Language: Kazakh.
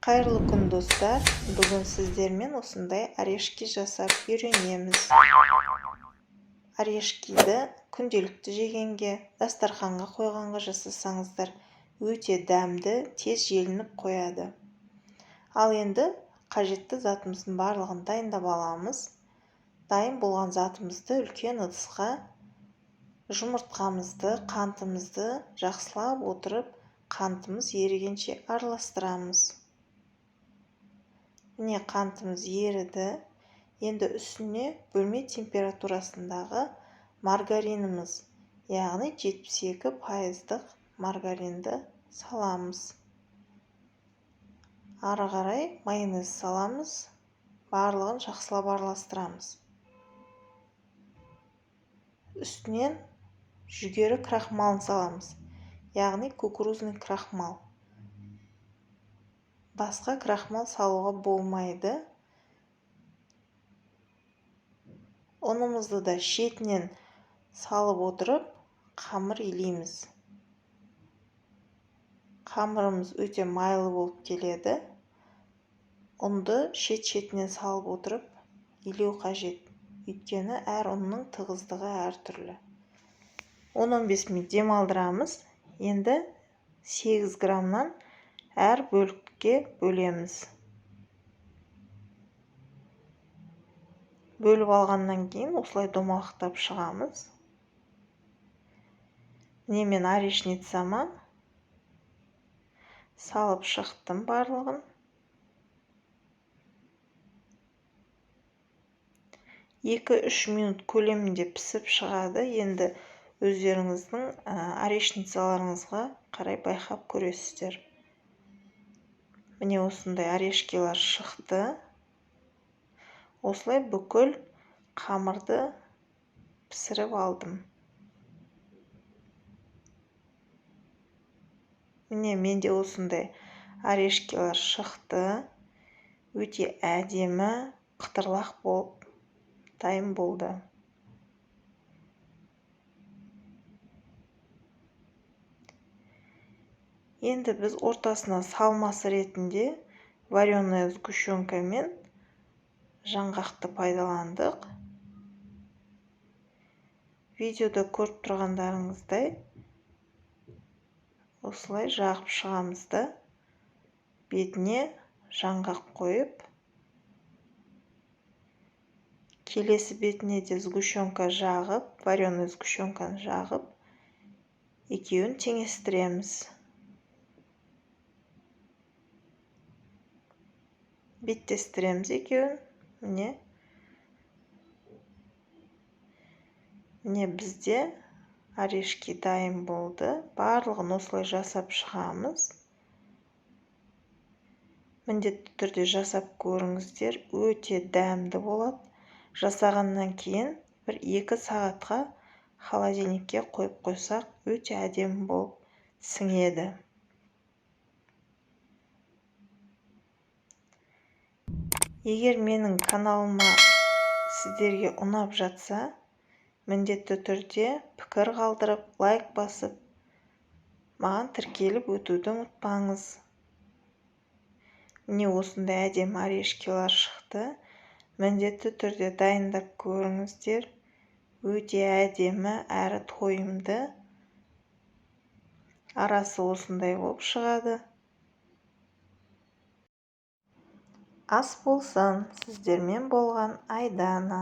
Қайырлы күн достар. Бүгін сіздермен осындай орешки жасап үйренеміз. Орешкиді күнделікті жегенге, дастарханға қойғанға жасасаңыздар, өте дәмді, тез желініп қояды. Ал енді қажетті затымыздың барлығын дайындап аламыз. Дайын болған затымызды үлкен ыдысқа жұмыртқамызды, қантымызды жақсылап отырып, қантымыз ерігенше араластырамыз. Міне қантымыз еріді. Енді үстіне бөлме температурасындағы маргариніміз, яғни 72% маргаринді саламыз. Ары қарай майонез саламыз. Барлығын жақсылап араластырамыз. Үстінен жүгері крахмалын саламыз, яғни кукурузный крахмал. Басқа крахмал салуға болмайды. Ұнымызды да шетінен салып отырып, қамыр илейміз. Қамырымыз өте майлы болып келеді. Ұнды шет-шетінен салып отырып, илеу қажет. Өйткені әр ұнның тығыздығы әртүрлі. 10-15 минут демалдырамыз. Енді 8 граммнан әр бөлікке бөлеміз. Бөліп алғаннан кейін осылай домалақтап шығамыз. Міне мен орешницама салып шықтым барлығын. 2-3 минут көлемінде пісіп шығады. Енді өздеріңіздің орешницаларыңызға қарай байқап көресіздер. Міне осындай орешкилар шықты. Осылай бүкіл қамырды пісіріп алдым. Міне менде осындай орешкилар шықты. Өте әдемі, қытырлақ болып дайын болды. Енді біз ортасына салмасы ретінде вареная сгущенка мен жаңғақты пайдаландық. Видеода көріп тұрғандарыңыздай осылай жағып шығамыз да, бетіне жаңғақ қойып, келесі бетіне де сгущенка жағып, вареная сгущенканы жағып, екеуін теңестіреміз. Беттестіреміз екеуін. Міне бізде орешки дайын болды. Барлығын осылай жасап шығамыз. Міндетті түрде жасап көріңіздер. Өте дәмді болады. Жасағаннан кейін 1-2 сағатқа холодильникке қойып қойсақ, өте әдемі болып сіңеді. Егер менің каналыма сіздерге ұнап жатса, міндетті түрде пікір қалдырып, лайк басып, маған тіркеліп өтуді ұмытпаңыз. Міне осындай әдемі орешкилар шықты. Міндетті түрде дайындап көріңіздер. Өте әдемі әрі тойымды. Арасы осындай болып шығады. Ас болсын, сіздермен болған Айдана.